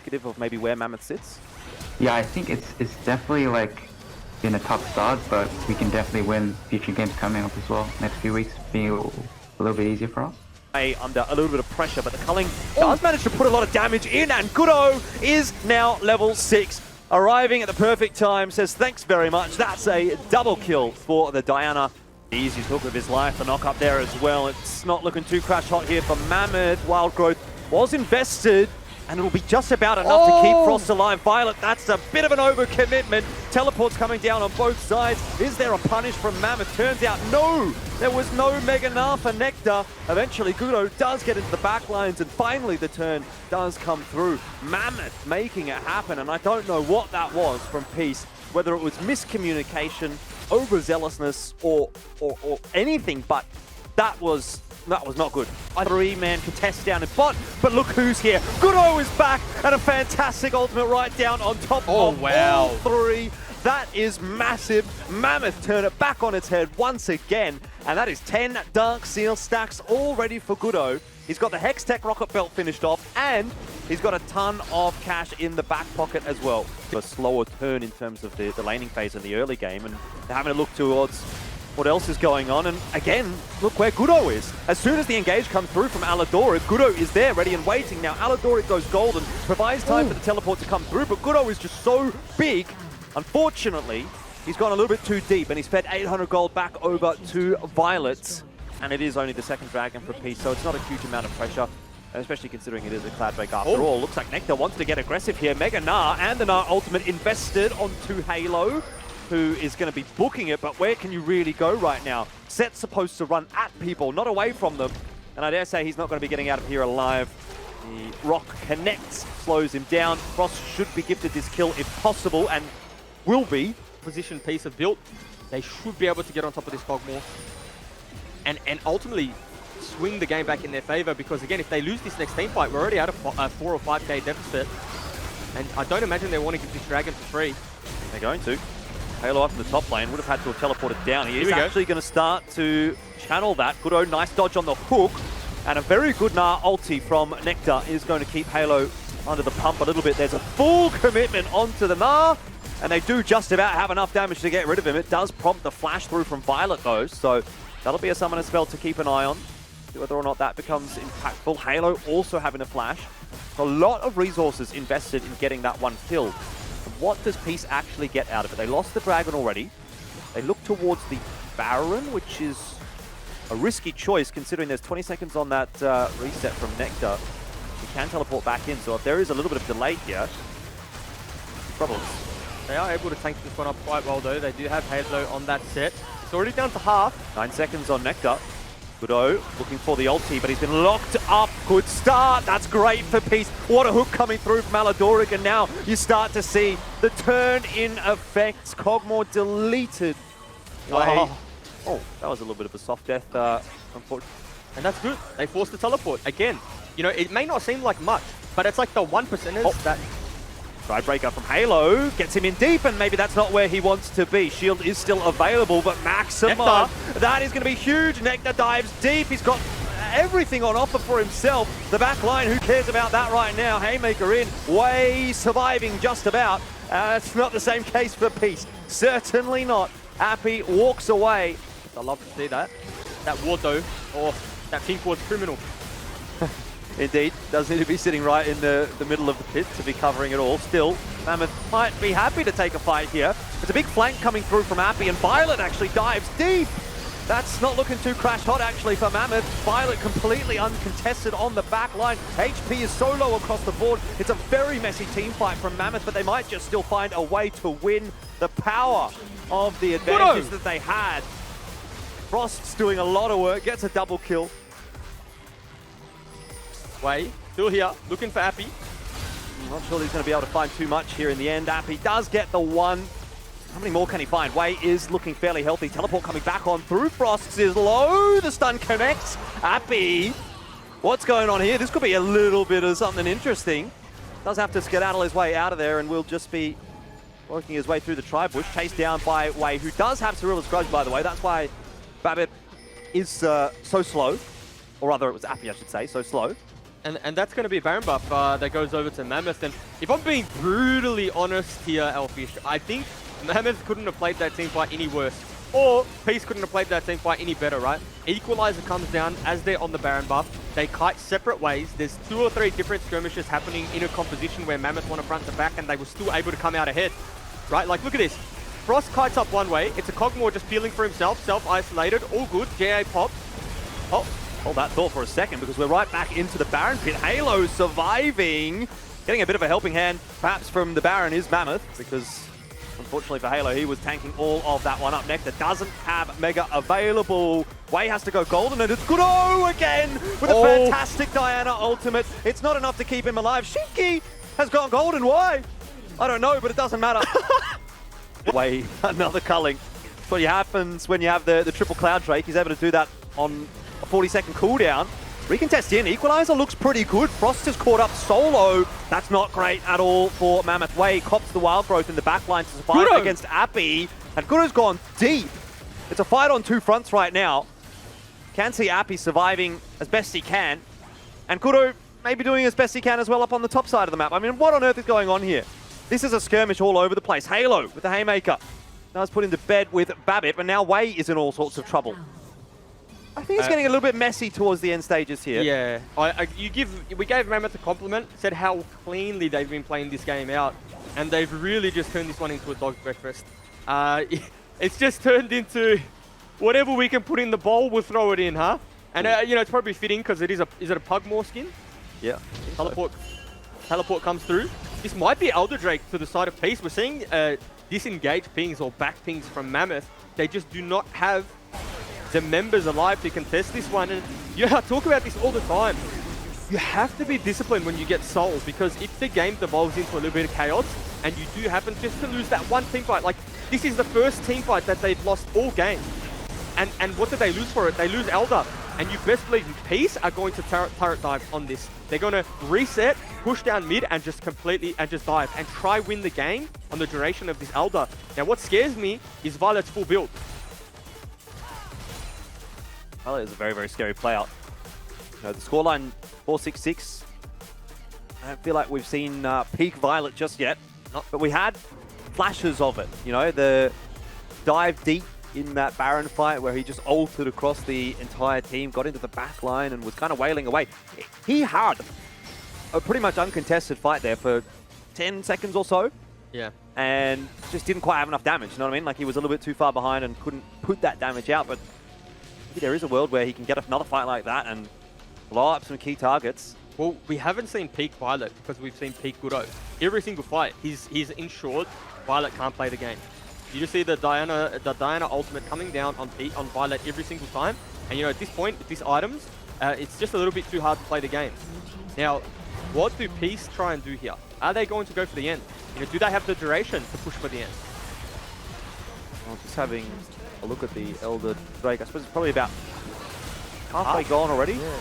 indicative of maybe where Mammoth sits? Yeah, I think it's definitely like in a top start, but we can definitely win future games coming up as well. Next few weeks being a little bit easier for us. Under a little bit of pressure, but the culling does manage to put a lot of damage in, and Goodo is now level 6. Arriving at the perfect time, says thanks very much. That's a double kill for the Diana. Easy hook of his life, the knock up there as well. It's not looking too crash hot here for Mammoth. Wild Growth was invested, and it'll be just about enough to keep Frost alive. Violet, that's a bit of an overcommitment. Teleports coming down on both sides. Is there a punish from Mammoth? Turns out no, there was no Mega Gnar for Nectar. Eventually, Goodo does get into the back lines, and finally the turn does come through. Mammoth making it happen, and I don't know what that was from Peace, whether it was miscommunication, overzealousness, or anything, but that was not good. A 3-man contest down in bot, but look who's here. Goodo is back, and a fantastic ultimate right down on top of all 3. That is massive. Mammoth turn it back on its head once again, and that is 10 Dark Seal stacks all ready for Goodo. He's got the Hex Tech Rocket Belt finished off, and he's got a ton of cash in the back pocket as well. A slower turn in terms of the laning phase in the early game, and they're having to look towards what else is going on. And again, look where Goodo is. As soon as the engage comes through from Aladora, Goodo is there, ready and waiting. Now Aladora goes golden, provides time for the teleport to come through, but Goodo is just so big. Unfortunately, he's gone a little bit too deep, and he's fed 800 gold back over to Violet. And it is only the second dragon for Peace, so it's not a huge amount of pressure, especially considering it is a Cloud Break after all. Looks like Nectar wants to get aggressive here. Mega Gnar and the Gnar ultimate invested onto Halo, who is going to be booking it, but where can you really go right now? Set's supposed to run at people, not away from them, and I dare say he's not going to be getting out of here alive. The rock connects, slows him down. Frost should be gifted this kill if possible, and will be. Position Peace have built, they should be able to get on top of this Kog'Maw and ultimately swing the game back in their favor, because again, if they lose this next team fight, we're already at a 4 or 5k deficit, and I don't imagine they want to give this dragon for free. They're going to. Halo up in the top lane, would have had to have teleported down. He is actually going to start to channel that. Goodo, nice dodge on the hook, and a very good Gnar ulti from Nectar is going to keep Halo under the pump a little bit. There's a full commitment onto the Gnar, and they do just about have enough damage to get rid of him. It does prompt the flash through from Violet though, so that'll be a summoner spell to keep an eye on, whether or not that becomes impactful. Halo also having a flash. A lot of resources invested in getting that one kill. What does Peace actually get out of it? They lost the dragon already. They look towards the Baron, which is a risky choice considering there's 20 seconds on that reset from Nectar. He can teleport back in, so if there is a little bit of delay here, problems. They are able to tank this one up quite well though. They do have Halo on that set. It's already down to half. 9 seconds on Nectar. Goodo looking for the ulti, but he's been locked up. Good start. That's great for Peace. What a hook coming through from Aladoric, and now you start to see the turn in effect. Kog'Maw deleted. Oh, that was a little bit of a soft death, unfortunately. And that's good. They forced the teleport. Again, you know, it may not seem like much, but it's like the 1%ers that... Try breaker from Halo, gets him in deep, and maybe that's not where he wants to be. Shield is still available, but Maxima, that is going to be huge. Nectar dives deep. He's got everything on offer for himself. The back line, who cares about that right now? Haymaker in, Way surviving just about. It's not the same case for Peace. Certainly not. Appy walks away. I love to see that. That ward though, or that pink ward's criminal. Indeed, does need to be sitting right in the middle of the pit to be covering it all. Still, Mammoth might be happy to take a fight here. It's a big flank coming through from Appy, and Violet actually dives deep. That's not looking too crash hot actually for Mammoth. Violet completely uncontested on the back line. HP is so low across the board. It's a very messy team fight from Mammoth, but they might just still find a way to win. The power of the advantages that they had. Frost's doing a lot of work, gets a double kill. Way, still here, looking for Appy. I'm not sure he's going to be able to find too much here in the end. Appy does get the one. How many more can he find? Way is looking fairly healthy. Teleport coming back on through. Frost is low. The stun connects. Appy, what's going on here? This could be a little bit of something interesting. Does have to skedaddle his way out of there, and will just be working his way through the tri-bush. Chased down by Way, who does have Cirilla's Grudge, by the way. That's why Babbitt is so slow. Or rather, it was Appy, I should say, so slow. And that's going to be a Baron buff that goes over to Mammoth. And if I'm being brutally honest here, Elfish, I think Mammoth couldn't have played that team fight any worse. Or Peace couldn't have played that team fight any better, right? Equalizer comes down as they're on the Baron buff. They kite separate ways. There's 2 or 3 different skirmishes happening in a composition where Mammoth want to front to back, and they were still able to come out ahead, right? Like, look at this. Frost kites up one way. It's a Cogmore just peeling for himself, self-isolated, all good. GA pops. Oh, hold that thought for a second, because we're right back into the Baron pit. Halo surviving. Getting a bit of a helping hand, perhaps, from the Baron is Mammoth, because unfortunately for Halo, he was tanking all of that one up. Nectar doesn't have Mega available. Wei has to go golden, and it's Good-O again with a fantastic Diana ultimate. It's not enough to keep him alive. Shinky has gone golden. Why? I don't know, but it doesn't matter. Wei, another culling. That's what happens when you have the triple Cloud Drake. He's able to do that on a 40-second cooldown. Recontest in. Equalizer looks pretty good. Frost is caught up solo. That's not great at all for Mammoth. Wei cops the wild growth in the backline to survive against Appy. And Good-O's gone deep. It's a fight on 2 fronts right now. Can see Appy surviving as best he can. And Good-O maybe doing as best he can as well up on the top side of the map. I mean, what on earth is going on here? This is a skirmish all over the place. Halo with the Haymaker. Now it's put into bed with Babbitt, but now Wei is in all sorts of trouble. I think it's getting a little bit messy towards the end stages here. Yeah, we gave Mammoth a compliment, said how cleanly they've been playing this game out, and they've really just turned this one into a dog's breakfast. It's just turned into whatever we can put in the bowl, we'll throw it in, huh? And you know, it's probably fitting because is it a Pugmore skin? Yeah. Teleport comes through. This might be Elder Drake to the side of Peace. We're seeing disengage pings or back pings from Mammoth. They just do not have the members alive to contest this one. And I talk about this all the time. You have to be disciplined when you get souls, because if the game devolves into a little bit of chaos and you do happen just to lose that one team fight, like this is the first team fight that they've lost all game. And what did they lose for it? They lose Elder. And you best believe Peace are going to turret dive on this. They're going to reset, push down mid, and just dive and try win the game on the duration of this Elder. Now what scares me is Violet's full build. Violet is a very, very scary player. You know, the scoreline 4-6-6. I don't feel like we've seen peak Violet just yet, but we had flashes of it. You know, the dive deep in that Baron fight where he just ulted across the entire team, got into the back line and was kind of wailing away. He had a pretty much uncontested fight there for 10 seconds or so. Yeah. And just didn't quite have enough damage, you know what I mean? Like he was a little bit too far behind and couldn't put that damage out, but maybe there is a world where he can get another fight like that and blow up some key targets. Well, we haven't seen peak Violet because we've seen peak Good-O. Every single fight, he's ensured Violet can't play the game. You just see the Diana ultimate coming down on Violet every single time. And you know, at this point, with these items, it's just a little bit too hard to play the game. Now, what do Peace try and do here? Are they going to go for the end? You know, do they have the duration to push for the end? Well, just having a look at the Elder Drake, I suppose it's probably about halfway gone already. Yeah.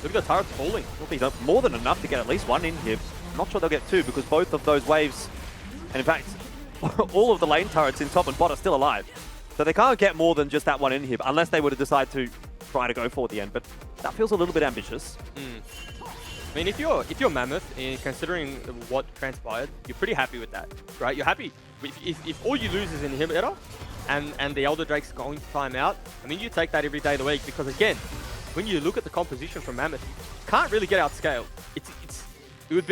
Look at the turrets falling. Will be more than enough to get at least one in here. I'm not sure they'll get 2 because both of those waves, and in fact, all of the lane turrets in top and bot are still alive. So they can't get more than just that one in here, unless they were to decide to try to go for the end. But that feels a little bit ambitious. I mean, if you're Mammoth, and considering what transpired, you're pretty happy with that, right? You're happy. If all you lose is an inhibitor, and the Elder Drake's going to time out, I mean, you take that every day of the week, because again, when you look at the composition from Mammoth, you can't really get outscaled. It would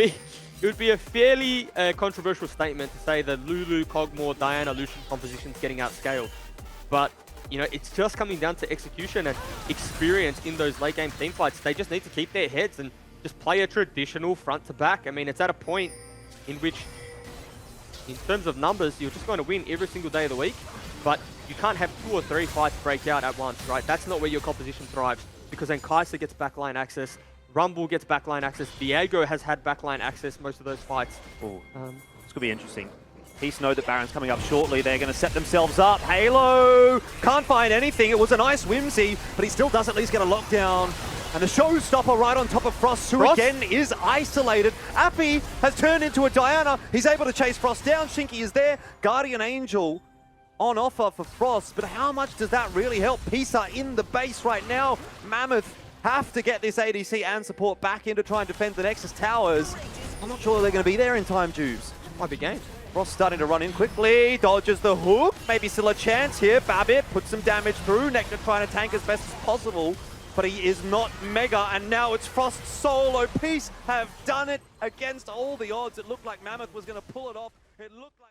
be a fairly controversial statement to say that Lulu, Cogmore, Diana, Lucian composition's getting outscaled. But, you know, it's just coming down to execution and experience in those late game team fights. They just need to keep their heads and just play a traditional front to back. I mean, it's at a point in which, in terms of numbers, you're just going to win every single day of the week. But you can't have 2 or 3 fights break out at once, right? That's not where your composition thrives. Because then Kai'Sa gets backline access, Rumble gets backline access, Viego has had backline access most of those fights. This could be interesting. Peace know that Baron's coming up shortly. They're going to set themselves up. Halo can't find anything. It was a nice whimsy, but he still does at least get a lockdown. And the showstopper right on top of Frost, who again is isolated. Appy has turned into a Diana. He's able to chase Frost down. Shinky is there. Guardian Angel on offer for Frost, but how much does that really help? Peace are in the base right now. Mammoth have to get this ADC and support back in to try and defend the Nexus towers. I'm not sure they're going to be there in time, Juves. Might be game. Frost starting to run in quickly, dodges the hook, maybe still a chance here. Babbitt puts some damage through, Nectar trying to tank as best as possible, but he is not Mega, and now it's Frost solo. Peace have done it against all the odds. It looked like Mammoth was going to pull it off. It looked like...